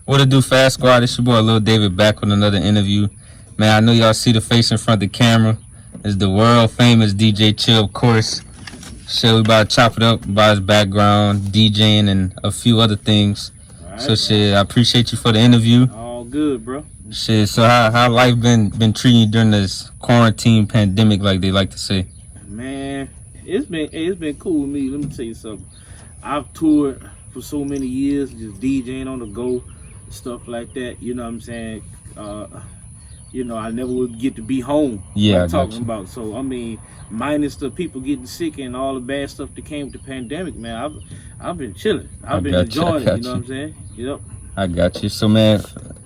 What it do, Fast Squad? It's your boy Lil David back with another interview. Man, I know y'all see the face in front of the camera. It's the world famous DJ Chill, of course. Shit, we about to chop it up about his background, DJing, and a few other things. Right, so shit, I appreciate you for the interview. All good, bro. Shit, so how life been treating you during this quarantine pandemic, like they like to say? Man, it's been cool with me. Let me tell you something. I've toured for so many years, just DJing on the go, stuff like that. You know what I'm saying? I never would get to be home. Yeah, I'm talking about. So I mean, minus the people getting sick and all the bad stuff that came with the pandemic, man. I've been chilling. I've been enjoying it. You know what I'm saying? Yep. I got you. So man,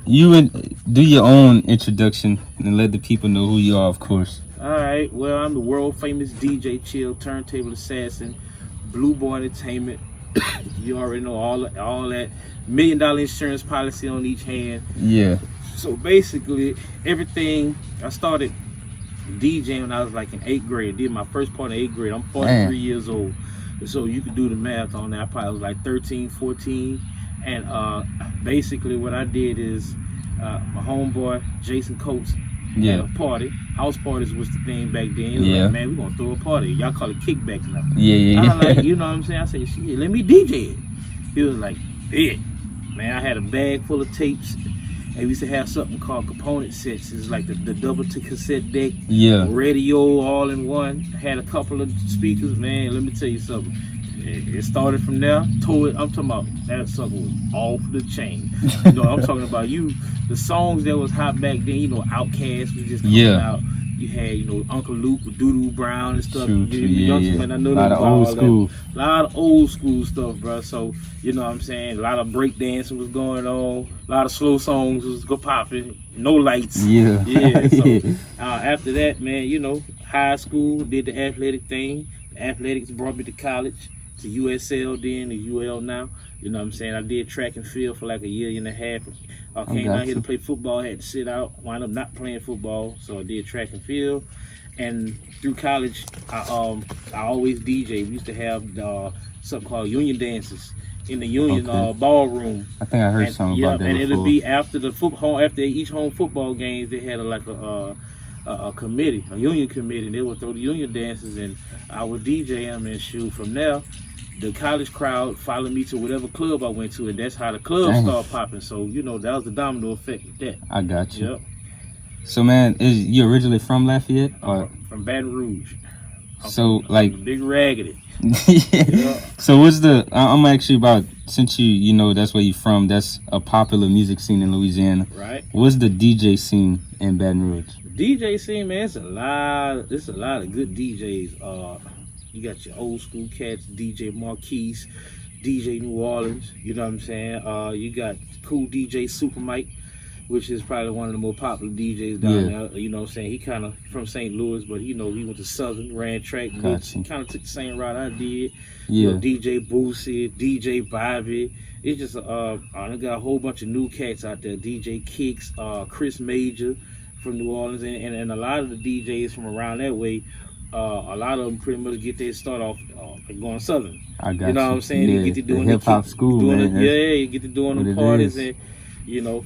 you do your own introduction and let the people know who you are, of course. All right. Well, I'm the world famous DJ Chill, turntable assassin, Blue Boy Entertainment. You already know all that $1 million insurance policy on each hand. Yeah. So basically, everything I started DJing when I was like in 8th grade. Did my first part in 8th grade. I'm 43 years old. So you could do the math on that. I probably was like 13, 14. And basically what I did is my homeboy, Jason Coates, had a party. House parties was the thing back then. He was like, man, we're going to throw a party. Y'all call it kickbacks now. Yeah. I was like, you know what I'm saying? I said, shit, let me DJ it. He was like, yeah. Man, I had a bag full of tapes. And we used to have something called component sets. It's like the double to cassette deck, radio all in one. Had a couple of speakers, man. Let me tell you something. It started from there. I'm talking about that something was off the chain. You know, I'm talking about the songs that was hot back then. You know, Outkast was just coming out. You had, Uncle Luke with Doodoo Brown and stuff. Man, I know a lot of old school. A lot of old school stuff, bro. So, you know what I'm saying? A lot of break dancing was going on. A lot of slow songs was popping. No lights. Yeah. So, after that, man, high school, did the athletic thing. Athletics brought me to college, to USL then, to UL now. You know what I'm saying? I did track and field for like a year and a half. I came out here to play football, had to sit out, wound up not playing football, so I did track and field. And through college, I always DJ. We used to have something called union dances in the union ballroom. I think I heard something about that. And before. it'll be after after each home football games, they had a committee, a union committee, and they would throw the union dances, and I would DJ them and shoot from there. The college crowd followed me to whatever club I went to, and that's how the club started popping. So, that was the domino effect with that. I got you. Yep. So, man, is you originally from Lafayette? Or? From Baton Rouge. So, like... Big Raggedy. So, what's I'm actually about, since that's where you're from, that's a popular music scene in Louisiana. Right. What's the DJ scene in Baton Rouge? DJ scene, man, it's a lot of good DJs. You got your old school cats, DJ Marquise, DJ New Orleans, you know what I'm saying? You got cool DJ Super Mike, which is probably one of the more popular DJs down there. You know what I'm saying? He kind of from St. Louis, but he went to Southern, ran track, he kind of took the same route I did. DJ Boosie, DJ Bobby. It's just I got a whole bunch of new cats out there. DJ Kicks, Chris Major from New Orleans, and a lot of the DJs from around that way. A lot of them pretty much get their start off going Southern. I got you know what I'm saying? You get to doing hip hop school, man. You get to doing the parties, and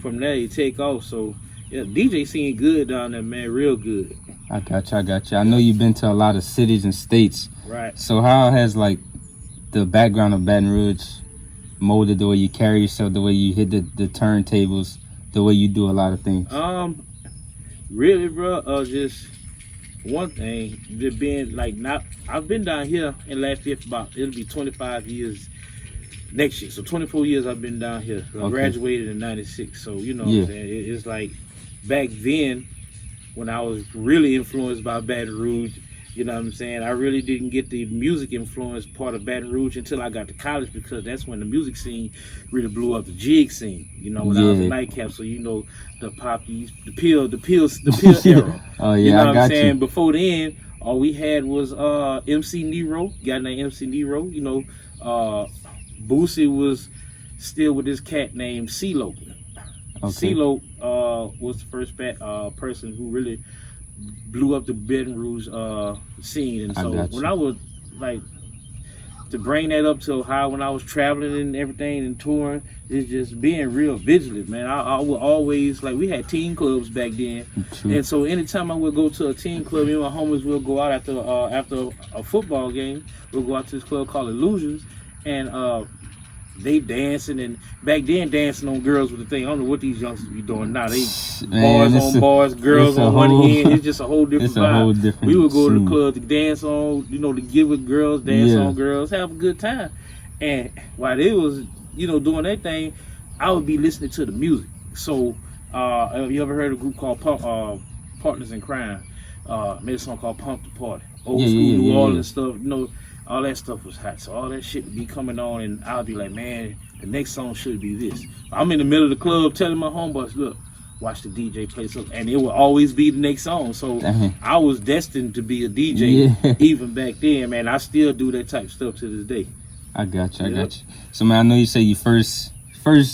from there you take off. So DJ scene good down there, man, real good. I got you. I know you've been to a lot of cities and states. Right. So how has like the background of Baton Rouge molded the way you carry yourself, the way you hit the turntables, the way you do a lot of things? Really, bro, just one thing, just being like I've been down here in Lafayette for it'll be 25 years next year. So 24 years I've been down here. I graduated in 96. So, what I'm saying? It's like back then when I was really influenced by Baton Rouge, you know what I'm saying? I really didn't get the music influence part of Baton Rouge until I got to college, because that's when the music scene really blew up, the jig scene, when I was a nightcap. So, the poppies, the pill era. Oh, yeah, you know I what got I'm saying? you. Before then, all we had was MC Nero, guy named MC Nero. Boosie was still with this cat named CeeLo. CeeLo was the first person who really blew up the Baton Rouge scene. And so when I was like to bring that up to how when I was traveling and everything and touring, is just being real vigilant, man. I would always, like, we had teen clubs back then, and so anytime I would go to a teen club, me and my homies will go out after a football game. We'll go out to this club called Illusions, and they dancing, and back then dancing on girls with the thing. I don't know what these youngsters be doing now. They bars on bars, girls on one end. It's just a whole different vibe. We would go to the club to dance on, to get with girls, dance on girls, have a good time. And while they was, doing that thing, I would be listening to the music. So, have you ever heard of a group called Partners in Crime? Made a song called Pump the Party. Old school New Orleans stuff, all that stuff was hot. So all that shit would be coming on, and I'll be like, man, the next song should be this. I'm in the middle of the club telling my homeboys, look, watch the DJ play something, and it will always be the next song. So I was destined to be a DJ even back then, man. I still do that type of stuff to this day. I got you. So, man, I know you say your first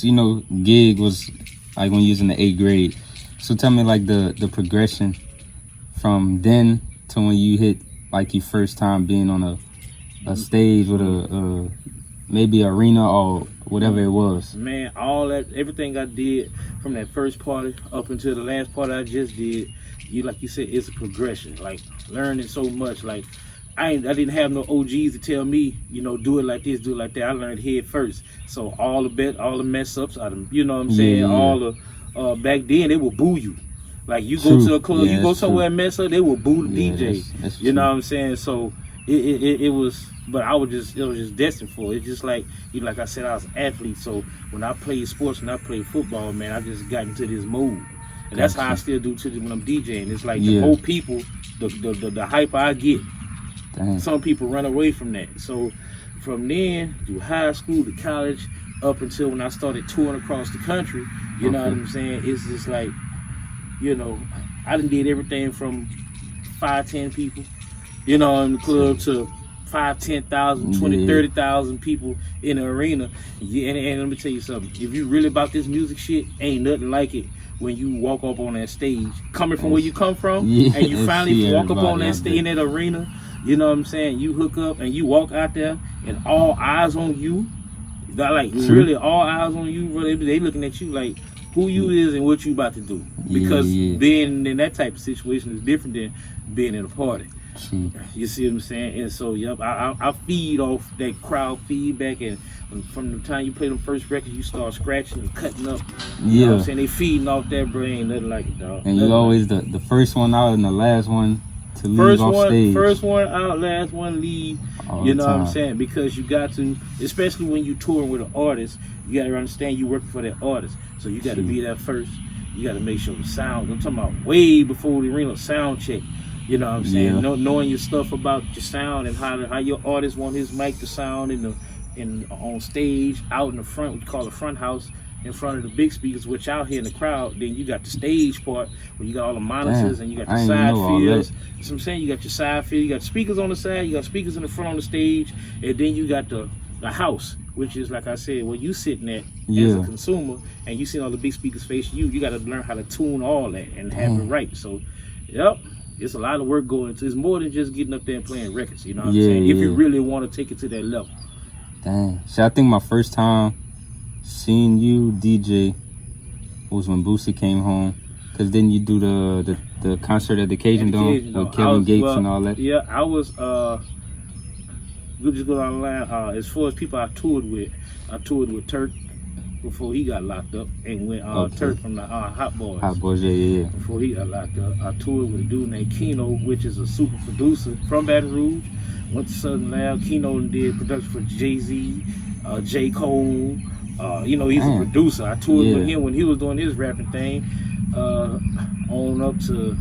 gig was like when you was in the 8th grade. So tell me, like, the progression from then to when you hit like your first time being on a stage with a maybe arena or whatever it was. Man, all that, everything I did from that first party up until the last party I just did, like you said, it's a progression. Like, learning so much. Like, I didn't have no OGs to tell me, do it like this, do it like that. I learned head first. So all the mess ups, you know what I'm saying? All the back then they would boo you. Like, you go to a club, you go somewhere and mess up, they will boo the DJ. That's you know what I'm saying? So it was, but it was just destined for it. It's just like, like I said, I was an athlete. So when I played sports, when I played football, man, I just got into this mode. And that's how I still do when I'm DJing. It's like the old people, the hype I get, some people run away from that. So from then through high school to college, up until when I started touring across the country, you know what I'm saying? It's just like, I done did everything from 5-10 people, in the club to 5-10,000, 20, 30,000 people in the arena. And let me tell you something. If you really about this music shit, ain't nothing like it when you walk up on that stage, coming from where you come from, and you finally walk up on that stage in that arena. You know what I'm saying? You hook up and you walk out there, and all eyes on you. Like, really, all eyes on you. Bro. They looking at you like who you is and what you about to do. Because being in that type of situation is different than being in a party. You see what I'm saying? And so, I feed off that crowd feedback, and from the time you play them first records, you start scratching and cutting up. You know what I'm saying? They feeding off that brain, nothing like it, dog. And you always the first one out and the last one to leave off stage. First one out, last one leave. You know what I'm saying? Because you got to, especially when you touring with an artist, you got to understand you working for that artist. So you got to be there first. You got to make sure the sound, I'm talking about way before the arena sound check. You know what I'm saying? Knowing your stuff about your sound and how your artist want his mic to sound on stage, out in the front, what you call the front house, in front of the big speakers, which out here in the crowd. Then you got the stage part where you got all the monitors and you got the side fields. So I'm saying, you got your side field, you got speakers on the side, you got speakers in the front on the stage, and then you got the house, which is, like I said, where you sitting at as a consumer, and you see all the big speakers facing you. You got to learn how to tune all that and have it right. So, it's a lot of work going into. It's more than just getting up there and playing records. You know what I'm saying? If you really want to take it to that level. Dang. So I think my first time seeing you DJ was when Boosie came home, because then you do the concert at the Cajun Dome with Kevin Gates and all that. Yeah, I was we'll just go down the line. As far as people I toured with Turk before he got locked up, and when Turk from the Hot Boys. Hot Boys, yeah. Before he got locked up, I toured with a dude named Keno, which is a super producer from Baton Rouge. Went to Southern Lab. Keno did production for Jay-Z, J. Cole. He's a producer. I toured with him when he was doing his rapping thing. On up to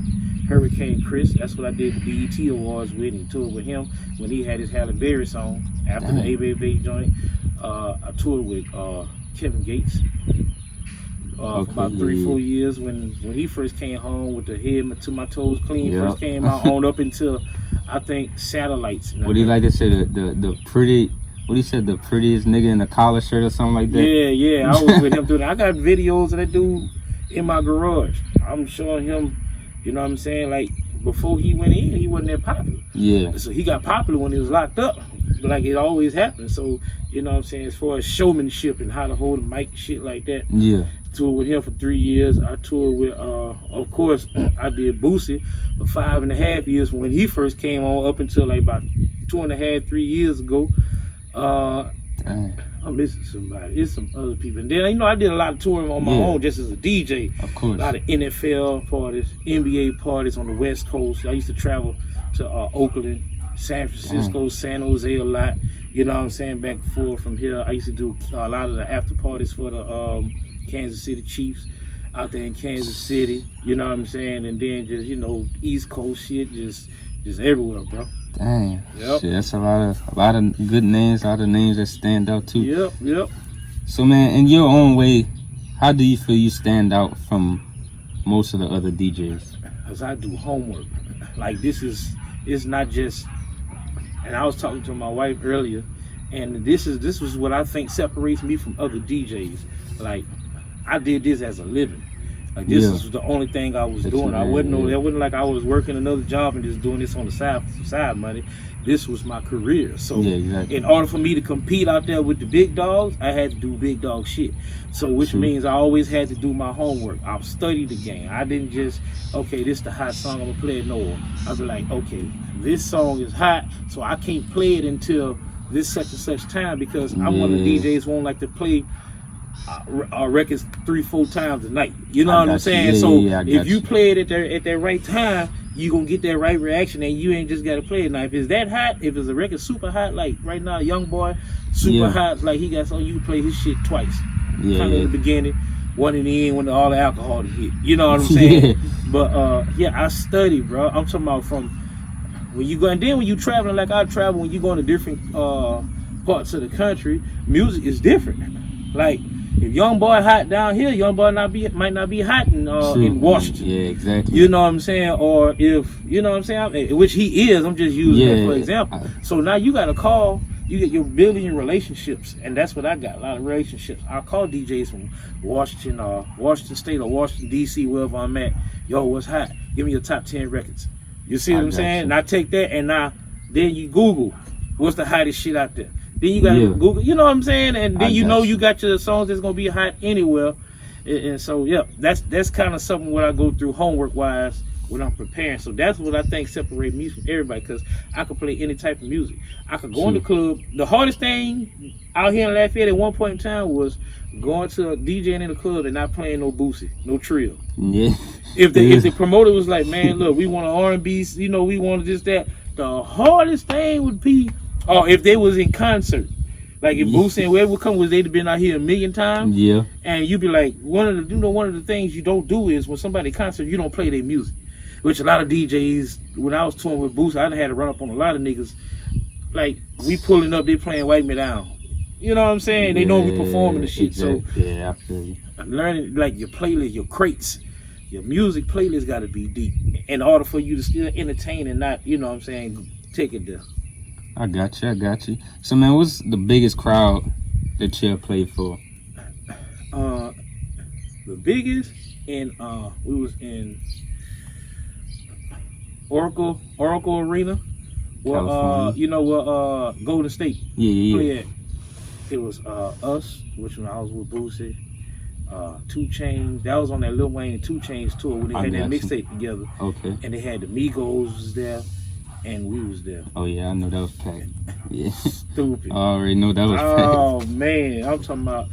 Hurricane Chris. That's what I did the BET Awards with, and toured with him when he had his Halle Berry song after the A-Baby joint. I toured with Kevin Gates for about 3-4 years when he first came home with the Head to My Toes Clean. First came out on up until, I think, Satellites. What do you like to say? The pretty. What he said, the prettiest nigga in a collar shirt or something like that? Yeah. I was with him doing that. I got videos of that dude in my garage. I'm showing him, you know what I'm saying? Like, before he went in, he wasn't that popular. Yeah. So he got popular when he was locked up. like it always happens. So, you know what I'm saying, as far as showmanship and how to hold a mic, shit like that. Yeah. Toured with him for 3 years. I toured with, of course, I did Boosie for 5.5 years when he first came on, up until like about 2.5, 3 years ago. I'm missing somebody. It's some other people. And then, you know, I did a lot of touring on my own just as a DJ. Of course. A lot of NFL parties, NBA parties on the West Coast. I used to travel to Oakland, San Francisco, San Jose a lot. You know what I'm saying? Back and forth from here. I used to do a lot of the after parties for the Kansas City Chiefs out there in Kansas City. You know what I'm saying? And then just, you know, East Coast shit, just everywhere, bro. Dang. Yep. Shit, that's a lot of good names, a lot of names that stand out too. Yep. So man, in your own way, how do you feel you stand out from most of the other DJs? Because I do homework. Like it's not just, and I was talking to my wife earlier, and this was what I think separates me from other DJs. Like, I did this as a living. Like, this is the only thing I was doing. It wasn't like I was working another job and just doing this on the side for some side money. This was my career. So in order for me to compete out there with the big dogs, I had to do big dog shit. So which means I always had to do my homework. I'll study the game. I didn't just, okay, this the hot song, I'm gonna play it. No, I'll be like, okay, this song is hot, so I can't play it until this such and such time, because I'm one of the DJs who won't like to play records 3-4 times a night. You know what I'm saying? If you play it at that right time, you gonna get that right reaction, and you ain't just gotta play it. Now, if it's that hot, if it's a record super hot, like right now, Young Boy, super hot, like he got something, you can play his shit twice. Kind of in the beginning, one in the end when all the alcohol hit. You know what I'm saying? But I study, bro. I'm talking about from when you go, and then when you traveling like I travel, when you go to different parts of the country, music is different. Like, if Young Boy hot down here, Young Boy might not be hot in Washington. Yeah, exactly. You know what I'm saying? Or if, you know what I'm saying, which he is, I'm just using that for example. So now you got a call, you're building your relationships, and that's what I got, a lot of relationships. I call DJs from Washington State or Washington, D.C., wherever I'm at. Yo, what's hot? Give me your top 10 records. You see what I'm saying? And I take that, and then you Google, what's the hottest shit out there? Then you got to Google, you know what I'm saying? And then you know you got your songs that's going to be hot anywhere. And so, that's kind of something what I go through homework-wise when I'm preparing. So that's what I think separates me from everybody, because I can play any type of music. I could go in the club. The hardest thing out here in Lafayette at one point in time was going to a DJing in the club and not playing no Boosie, no Trill. Yeah. If the promoter was like, man, look, we want an R&B, you know, we want this, that, the hardest thing would be, or if they was in concert, like if Boosie and whoever would come, they'd have been out here a million times. Yeah. And you'd be like, one of the things you don't do is when somebody concert, you don't play their music. Which a lot of DJs, when I was touring with Boosie, I had to run up on a lot of niggas. Like, we pulling up, they playing Wipe Me Down. You know what I'm saying? They know we performing the shit. Exactly. So I feel you. Learning, like, your playlist, your crates, your music playlist got to be deep in order for you to still entertain and not, you know what I'm saying, take it there. I got you. So, man, what's the biggest crowd that you played for? The biggest, we was in Oracle Arena. Well, you know where Golden State play at. It was us, which when I was with Boosie, 2 Chainz. That was on that Lil Wayne and 2 Chainz tour when they had that mixtape together. Okay. And they had the Migos was there, and we was there. Oh yeah, I know that was packed. Yeah. Stupid. I already know that was packed. Oh man, I'm talking about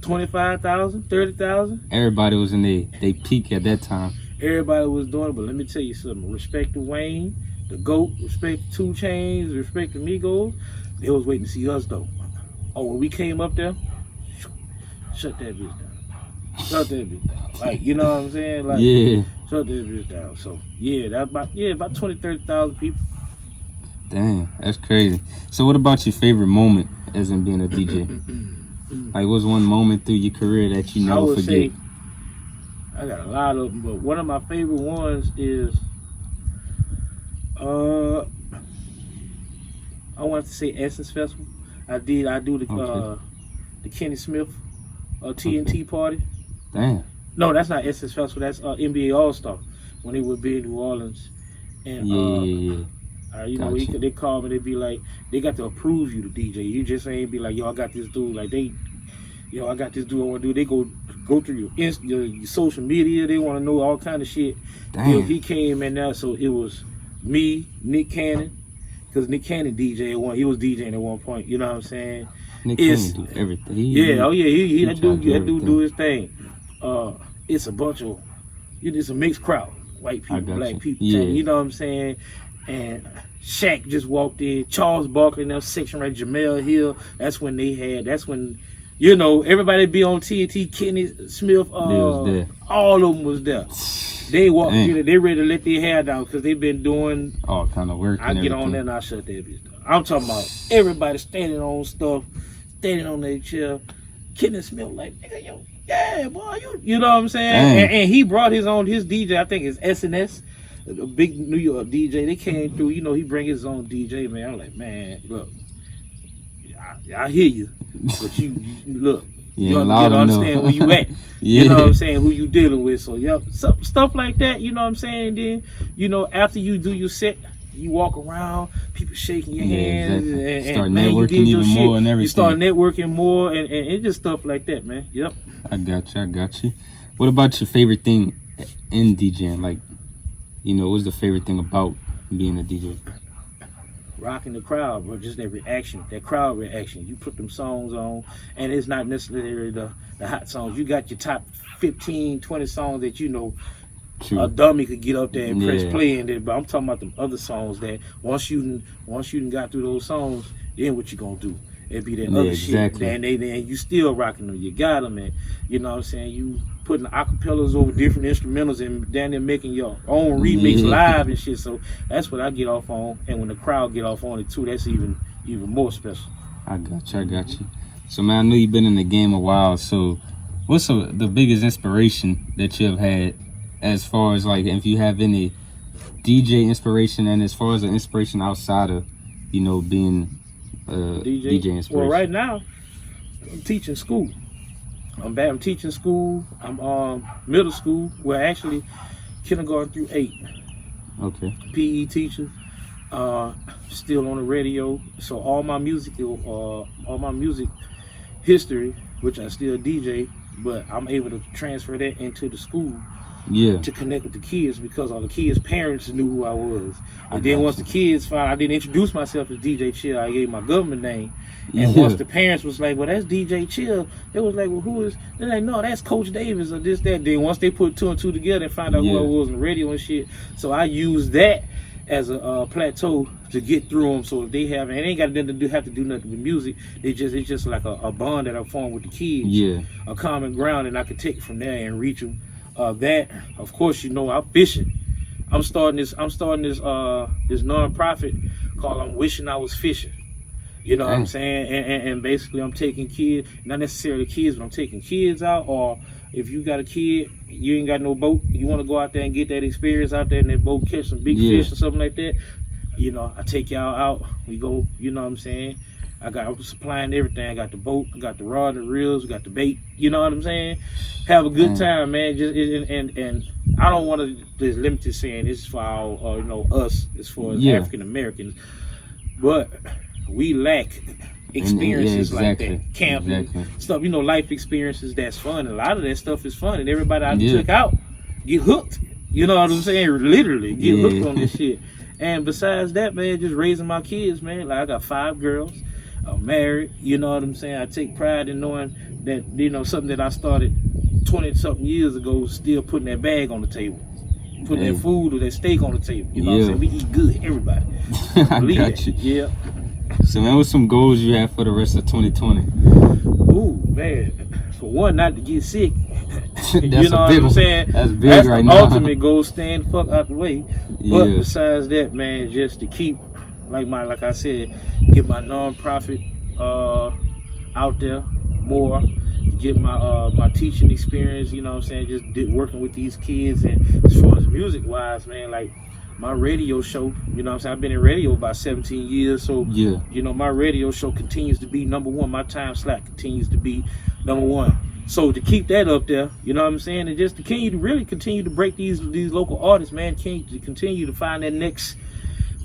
25,000, 30,000. Everybody was in they peak at that time. Everybody was doing it, but let me tell you something. Respect to Wayne, the GOAT, respect 2 Chainz, respect the Migos. They was waiting to see us though. Oh, when we came up there, shut that bitch down. Shut that bitch down. Like, you know what I'm saying? Like, shut that bitch down. So that's about 20, 30,000 people. Damn, that's crazy. So what about your favorite moment as in being a DJ? Like, what's one moment through your career that you never forget? Say, I got a lot of them, but one of my favorite ones is, I want to say Essence Festival. I do the Kenny Smith TNT party. Damn. No, that's not Essence Festival. That's NBA All Star when they would be in New Orleans. And You know, they call me. They be like, they got to approve you to DJ. You just ain't be like, yo, I got this dude. Like I got this dude. I want to do. They go through your social media. They want to know all kind of shit. Damn. He came in there, so it was me, Nick Cannon, because Nick Cannon DJ at one. He was DJing at one point. You know what I'm saying? Nick Cannon do everything. That dude do his thing. It's a bunch of, it's a mixed crowd. White people, black people. Yeah. You know what I'm saying? And Shaq just walked in. Charles Barkley in that section right. Jamel Hill. That's when you know, everybody be on TNT. Kenny Smith. All of them was there. They walked in. They ready to let their hair down because they've been doing all kind of work. I get on there and I shut that bitch down. I'm talking about everybody standing on stuff, standing on their chair. Kenny Smith like, nigga, yo, yeah, boy, you know what I'm saying? And he brought his DJ. I think it's SNS. A big New York DJ, they came through. You know, he bring his own DJ, man. I'm like, man, look, I hear you, but you look, you gotta understand where you at. You know what I'm saying? Who you dealing with? So stuff like that. You know what I'm saying? Then you know, after you do your set, you walk around, people shaking your hands, and start networking even more and everything. You start networking more, and it's just stuff like that, man. Yep. I got you. What about your favorite thing in DJing? Like, you know, what's the favorite thing about being a DJ? Rocking the crowd, bro. Just that reaction, that crowd reaction. You put them songs on, and it's not necessarily the hot songs. You got your top 15, 20 songs that you know a dummy could get up there and press play in there. But I'm talking about them other songs that once you done got through those songs, then what you gonna do? It'd be that other shit. And you still rocking them. You got them, and you know what I'm saying. You putting acapellas over different instrumentals and down there making your own remix live and shit. So that's what I get off on. And when the crowd get off on it too, that's even more special. I got you. So man, I know you've been in the game a while. So what's the biggest inspiration that you have had, as far as like if you have any DJ inspiration, and as far as the inspiration outside of, you know, being DJ inspiration? Well, right now I'm teaching school. I'm teaching school. I'm middle school. Well, actually, kindergarten through 8. Okay. PE teacher. Still on the radio. So all my music history, which I still DJ, but I'm able to transfer that into the school. Yeah. To connect with the kids, because all the kids' parents knew who I was. And then once the kids found, I didn't introduce myself as DJ Chill. I gave my government name. And once the parents was like, well, that's DJ Chill, they was like, well, who is? They're like, no, that's Coach Davis or this, that. Then once they put 2 and 2 together and found out who I was on the radio and shit, so I used that as a plateau to get through them. So if they have, and it ain't got nothing to have to do nothing with music. It's just like a bond that I formed with the kids. Yeah. A common ground, and I could take it from there and reach them. That, of course, you know, I'm fishing. I'm starting this nonprofit called I'm Wishing I Was Fishing. You know what I'm saying? And basically I'm taking kids, not necessarily kids, but I'm taking kids out. Or if you got a kid, you ain't got no boat, you want to go out there and get that experience out there in that boat, catch some big fish or something like that, you know, I take y'all out, we go, you know what I'm saying? I'm supplying everything. I got the boat, I got the rod and reels, we got the bait, you know what I'm saying? Have a good time, man. Just and I don't want to just limit to saying this is for our, you know, us, as far as African Americans, but we lack experiences like that, camping stuff, you know, life experiences that's fun. A lot of that stuff is fun, and everybody I took out get hooked. You know what I'm saying? Literally get hooked on this shit. And besides that, man, just raising my kids, man. Like I got 5 girls. I'm married. You know what I'm saying? I take pride in knowing that, you know, something that I started 20-something years ago, still putting that bag on the table, putting that food or that steak on the table. You know what I'm saying? We eat good, everybody. I got you. Yeah. So, man, what's some goals you have for the rest of 2020? Ooh, man. For one, not to get sick. You know what I'm saying? That's big right now. That's the ultimate goal. Stand the fuck out the way. But besides that, man, just to keep, like I said, get my non-profit out there more, get my teaching experience, you know what I'm saying, just working with these kids. And as far as music-wise, man, like my radio show, you know what I'm saying, I've been in radio about 17 years, so, you know, my radio show continues to be #1. My time slot continues to be #1. So to keep that up there, you know what I'm saying, and just to continue to break these local artists, man, continue to find that next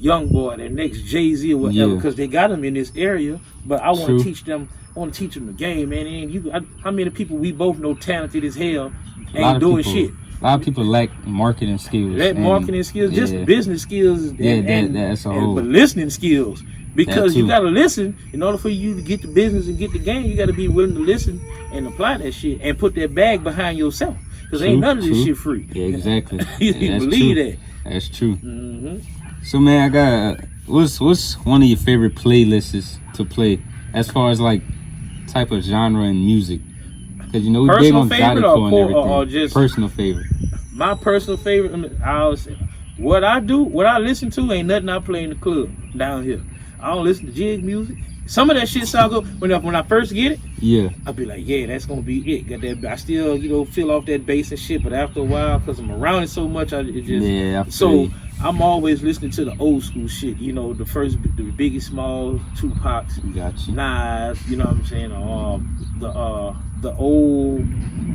young boy, that next Jay-Z or whatever, Yeah. because they got them in this area. But I want True. to teach them. I want to teach them the game, man. And how many people we both know talented as hell ain't doing shit. A lot of people lack marketing skills. That marketing skills, just business skills, That's a whole. but listening skills. Because you too. gotta listen in order for you to get the business and get the game. You gotta be willing to listen and apply that shit and put that bag behind yourself. Because ain't none of this shit free. Yeah, exactly. You That's believe true. that? That's true. Mm-hmm. So man, I got what's one of your favorite playlists to play as far as like type of genre and music? Because you know we big Personal on favorite Zydeco and everything. or just personal favorite? My personal favorite. I mean, I always say, what I listen to ain't nothing I play in the club down here. I don't listen to jig music. Some of that shit sound good when I first get it. Yeah. I'll be like, yeah, that's gonna be it. Got that. I still, feel off that bass and shit. But after a while, because I'm around it so much, it just. Yeah. So I'm always listening to the old school shit. The Biggie Smalls, Tupac's, Gotcha. Nas. You know what I'm saying? The old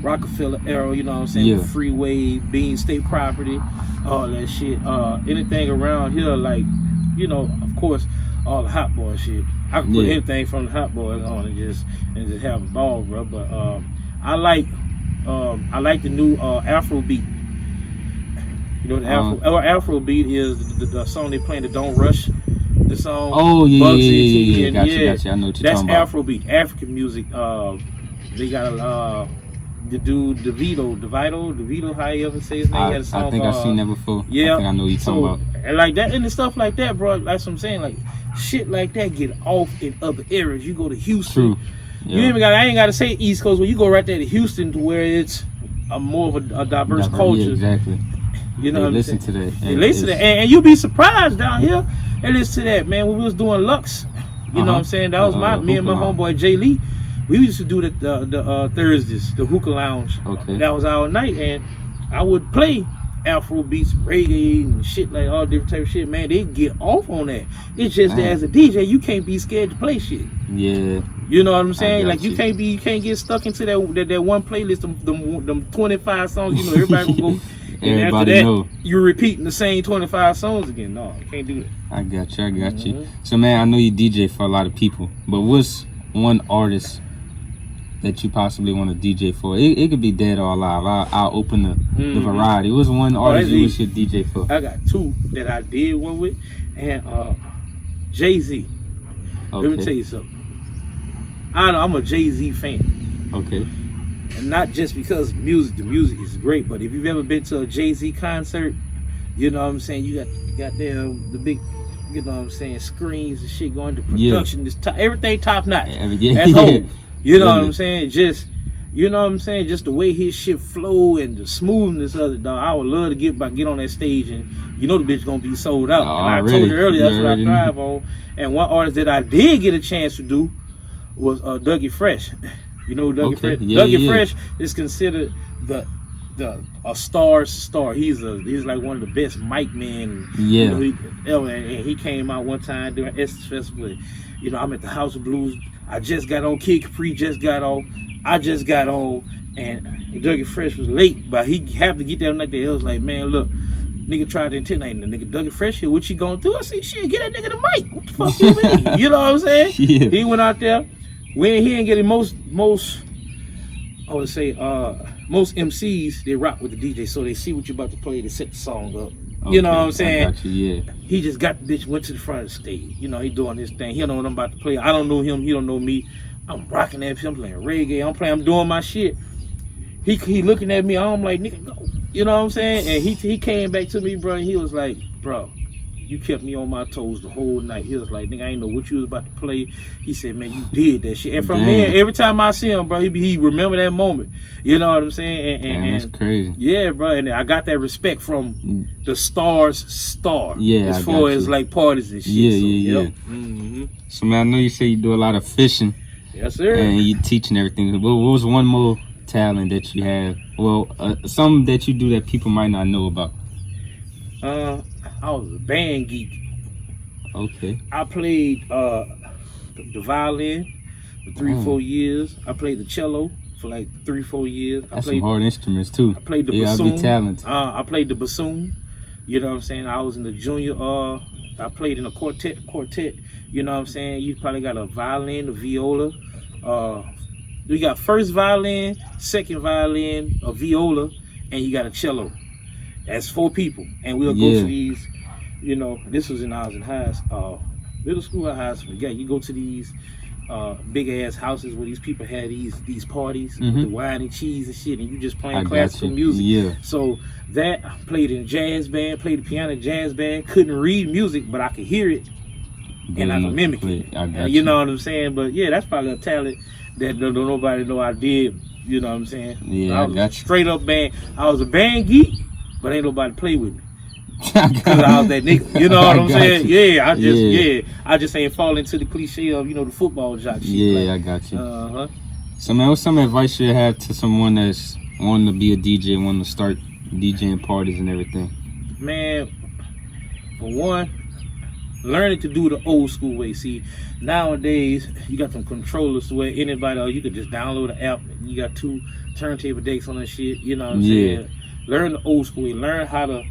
Rockefeller era. You know what I'm saying? Yeah. Freeway, Bean State Property, all that shit. Anything around here, like, of course, all the Hot Boy shit. I can put anything from the Hot Boys on and just have a ball, bro. But I like the new Afro beat. The Afro beat is the song they playing, the Don't Rush, the song. Oh yeah, Bugsy yeah. and Gotcha. I know what you're talking about. That's Afro beat, African music. They got the dude DeVito, how you ever say his name? He had a song I think called, I've seen that before. Yeah, I think I know what you're talking about. And like that and the stuff like that, bro. That's what I'm saying. Like shit like that get off in other areas. You go to Houston. True. Yeah. I ain't gotta say East Coast. Well, you go right there to Houston, to where it's more of a diverse culture. Yeah, exactly. You know, they what listen I'm saying? to that. They listen to that, and you be surprised down here. They listen to that, man. When we was doing Lux, you know what I'm saying? That was me and my homeboy Jay Lee. We used to do the Thursdays, the hookah lounge. Okay. That was our night, and I would play Afro beats, reggae, and shit, like all different type of shit. Man, they get off on that. It's just that as a DJ, you can't be scared to play shit. Yeah. You know what I'm saying? Like you. you can't get stuck into that one playlist, them 25 songs. You know, everybody will go. And Everybody after that, know. you're repeating the same 25 songs again. No, you can't do it. I got you. So man, I know you DJ for a lot of people, but what's one artist that you possibly want to DJ for? It could be dead or alive. I'll open the variety. What's one artist you should DJ for? I got two that I did one with, and Jay-Z. Okay. Let me tell you something. I'm a Jay-Z fan. Okay. And not just because the music is great, but if you've ever been to a Jay-Z concert, you know what I'm saying, you got the big, you know what I'm saying, screens and shit going to production. Yeah. Everything top notch. That's whole. You know what I'm saying? Just, you know what I'm saying? Just the way his shit flow and the smoothness of it, dog. I would love to get on that stage, and the bitch gonna be sold out. And I told you earlier, that's what I thrive on. And one artist that I did get a chance to do was Dougie Fresh. You know who Dougie Fresh? Yeah, Dougie Fresh is considered a star's star. He's like one of the best mic men. Yeah. And he came out one time during Essence Festival. I'm at the House of Blues. I just got on. Kid Capri just got on. I just got on. And Dougie Fresh was late, but he had to get there like that. It was like, man, look, nigga tried to intimidate the nigga Dougie Fresh here. What you going through? I said, shit, get that nigga the mic. What the fuck you mean? You know what I'm saying? Yeah. He went out there. He ain't getting most I would say most MCs, they rock with the DJ, so they see what you're about to play, they set the song up. You know what I'm saying? I got you, yeah. He just got the bitch, went to the front of the stage. He doing his thing. He don't know what I'm about to play. I don't know him. He don't know me. I'm rocking that shit. I'm playing reggae. I'm doing my shit. He looking at me. I'm like, nigga, go. You know what I'm saying? And he came back to me, bro, and he was like, bro, you kept me on my toes the whole night. He was like, nigga, I ain't know what you was about to play. He said, man, you did that shit. And from there, every time I see him, bro, he remember that moment. You know what I'm saying? And that's crazy. Yeah, bro. And I got that respect from the star's star. Yeah, as far as like parties and shit. Yeah. Mm-hmm. So man, I know you say you do a lot of fishing. Yes, sir. And you teaching everything. What was one more talent that you have? Well, something that you do that people might not know about. I was a band geek. Okay. I played the violin for 3-4 years. I played the cello for like 3-4 years. That's some hard instruments too. I played the bassoon. Be talented. I played the bassoon. You know what I'm saying? I was in the junior I played in a quartet. You know what I'm saying? You probably got a violin, a viola. We got first violin, second violin, a viola, and you got a cello. That's 4 people, and we'll go to these. You know, this was I was in middle school or high school. Yeah, you go to these big ass houses where these people had these parties with the wine and cheese and shit, and you just playing classical music. Yeah. So that I played in jazz band, played the piano jazz band. Couldn't read music, but I could hear it and I could mimic it. You know what I'm saying? But yeah, that's probably a talent that don't nobody know I did. You know what I'm saying? Yeah, I was straight up band. I was a band geek, but ain't nobody play with me. Cause I was that nigga, you know what I'm saying? Yeah, I just ain't fall into the cliche of the football jock shit. Yeah, like, I got you. So man, what's some advice you have to someone that's wanting to be a DJ, wanting to start DJing parties and everything? Man, for one, learning to do the old school way. See, nowadays you got some controllers where anybody, you could just download an app. And you got 2 turntable decks on that shit. You know what I'm saying? Learn the old school. Learn how to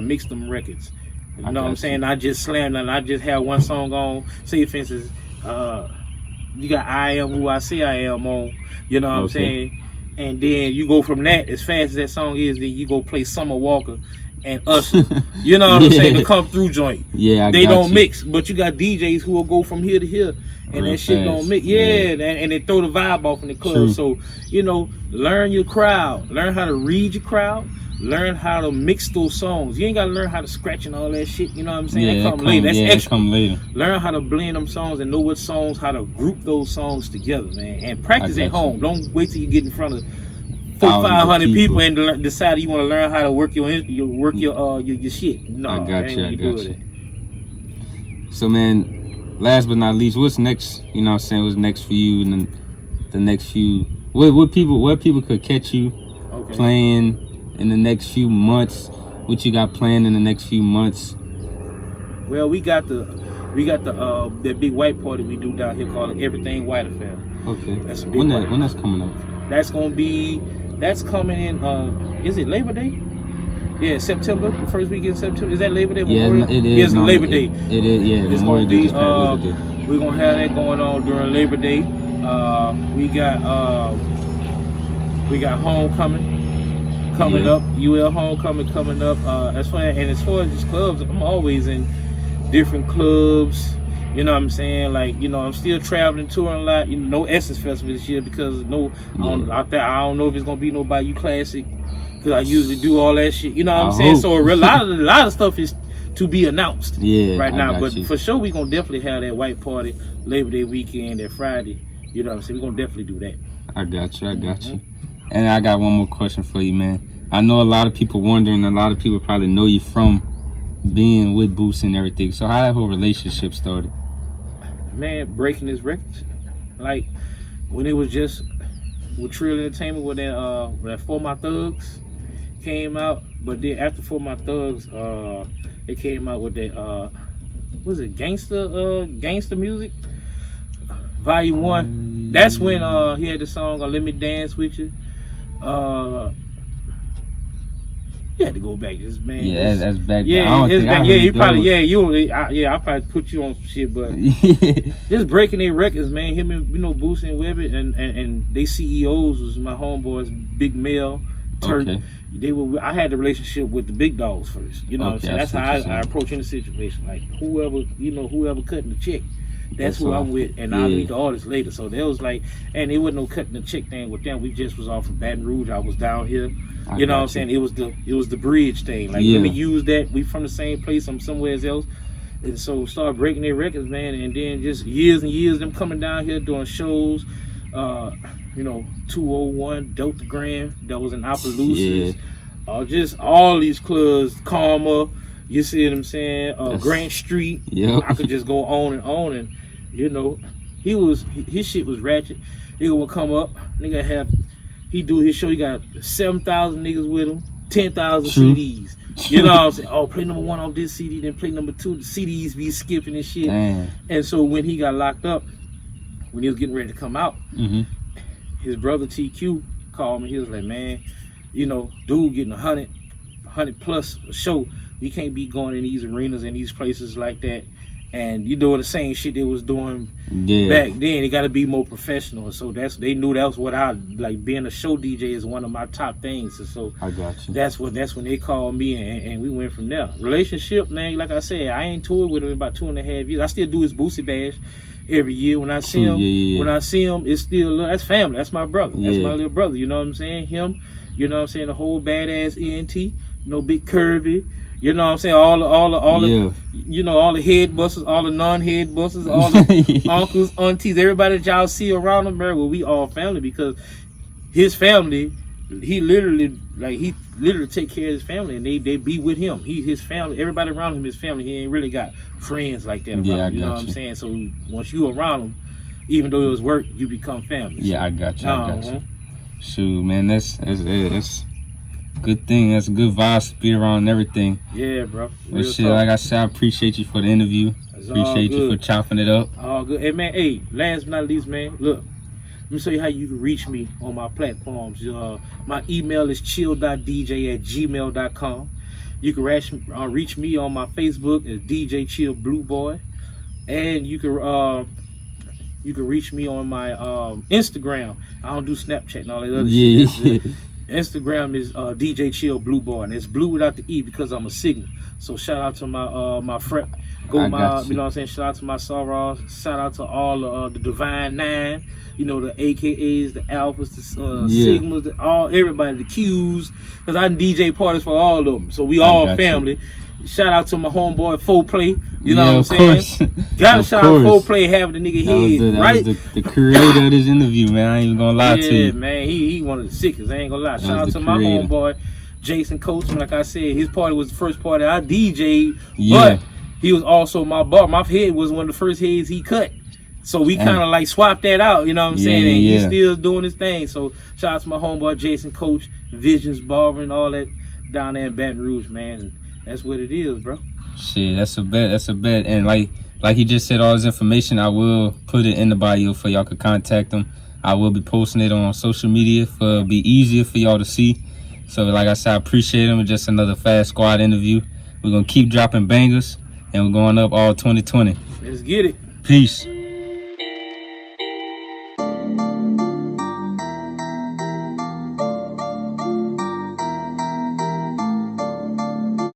mix them records. You know what I'm saying? I just slam and I just have one song on. Say for instance, you got I Am Who I Say I Am on. You know what I'm saying? And then you go from that, as fast as that song is, then you go play Summer Walker and Usher. You know what I'm saying? The come through joint. Yeah, they don't mix, but you got DJs who will go from here to here, and that shit don't mix. And they throw the vibe off in the club. True. So learn your crowd, learn how to read your crowd, learn how to mix those songs. You ain't gotta learn how to scratch and all that shit. You know what I'm saying? That come later. That's extra. Come later. Learn how to blend them songs and know what songs, how to group those songs together, man. And practice at home. Don't wait till you get in front of 400-500 people and decide you want to learn how to work your shit. No, I got you. So man, last but not least, what's next? You know what I'm saying? What's next for you and the next few? Where people could catch you playing in the next few months? What you got planned in the next few months? Well, we got that big white party we do down here called Everything White Affair. Okay. That's a big when that's coming up? That's coming in. Is it Labor Day? Yeah, September. The first weekend of September. Is that Labor Day? Yeah, it is. It's Labor Day. It is. Yeah, it's gonna be. We're gonna have that going on during Labor Day. We got homecoming coming up. UL homecoming coming up. As far as these clubs, I'm always in different clubs. You know what I'm saying? Like, I'm still traveling, touring a lot. No Essence Festival this year because I don't know if it's gonna be no Bayou Classic because I usually do all that shit. You know what I'm saying? So a lot of stuff is to be announced right now. But for sure, we gonna definitely have that white party Labor Day weekend, that Friday. You know what I'm saying? We're gonna definitely do that. I got you. And I got one more question for you, man. I know a lot of people wondering, a lot of people probably know you from being with Boost and everything. So how that whole relationship started? Man, breaking his records. Like when it was just with Trill Entertainment, when that For My Thugs came out, but then after For My Thugs, it came out with that was it gangster music? Volume 1. That's when he had the song Let Me Dance With You. You had to go back, just man. Yeah, that's back. Yeah, I probably put you on some shit, but just breaking their records, man. Him and Boost and Webbit and they CEOs was my homeboys, Big Mel, Turk. Okay. I had the relationship with the big dogs first. You know what I'm saying? That's how I approach any situation. Like whoever cutting the check. That's who I'm with, and I'll meet the artists later. So there was like, and it wasn't no cutting the check thing with them. We just was off of Baton Rouge. I was down here. You know what I'm saying? It was the bridge thing. Like let me use that. We from the same place. I'm somewhere else. And so started breaking their records, man. And then just years and years them coming down here doing shows. 201, Delta Grand. That was in Opelousas. Just all these clubs, Karma. You see what I'm saying? Grant Street. Yeah. I could just go on, and his shit was ratchet. Nigga would come up, he do his show, he got 7,000 niggas with him, 10,000 CDs. You know what I'm saying? Oh, play number 1 off this CD, then play number 2. The CDs be skipping and shit. Damn. And so when he got locked up, when he was getting ready to come out, his brother TQ called me. He was like, man, dude getting 100 plus a show. We can't be going in these arenas and these places like that, and you doing the same shit they was doing back then. It got to be more professional. So they knew that was what I like. Being a show DJ is one of my top things. And so I got you. That's when they called me, and we went from there. Relationship, man. Like I said, I ain't toured with him about 2.5 years. I still do his Boosie Bash every year. When I see him, when I see him, it's still that's family. That's my brother. That's my little brother. You know what I'm saying? Him. You know what I'm saying? The whole badass ENT. You know, Big Kirby. You know what I'm saying? All the you know, all the head busters, all the non-head busters, all the uncles, aunties, everybody that y'all see around him, well, we all family, because his family, he literally take care of his family, and they be with him. His family, everybody around him is family. He ain't really got friends like that. You know what I'm saying? So once you around him, even though it was work, you become family. Yeah, I got you. I got you. Shoot, man, that's good thing. That's a good vibe to be around and everything. Yeah, bro. But shit, like I said, I appreciate you for the interview. Appreciate you for chopping it up. All good. Hey, man, last but not least, man, look. Let me show you how you can reach me on my platforms. My email is chill.dj@gmail.com. You can reach me on my Facebook as DJ Chill Blue Boy. And you can reach me on my Instagram. I don't do Snapchat and all that other shit. Instagram is DJ Chill Blue Boy, and it's blue without the E because I'm a signal. So shout out to my friend, you know what I'm saying? Shout out to my Sorrows. Shout out to all the Divine Nine, you know, the AKAs, the Alphas, the Sigmas, everybody, the Qs, because I DJ parties for all of them. So we all family. Shout out to my homeboy 4Play. You know what I'm saying? Gotta shout out 4Play, having the nigga head, right? Was the creator of this interview, man. I ain't even gonna lie to you. Yeah, man. He one of the sickest. I ain't gonna lie. Shout out to my homeboy Jason Coachman. Like I said, his party was the first party I DJ'd, but he was also my bar. My head was one of the first heads he cut. So we kind of like swapped that out, you know what I'm saying? And he's still doing his thing. So shout out to my homeboy Jason Coach, Visions Barber, and all that down there in Baton Rouge, man. And that's what it is, bro. Shit, that's a bet. That's a bet. And like he just said, all his information, I will put it in the bio for y'all could contact him. I will be posting it on social media for be easier for y'all to see. So like I said, I appreciate him. Just another Fast Squad interview. We're gonna keep dropping bangers, and we're going up all 2020. Let's get it. Peace.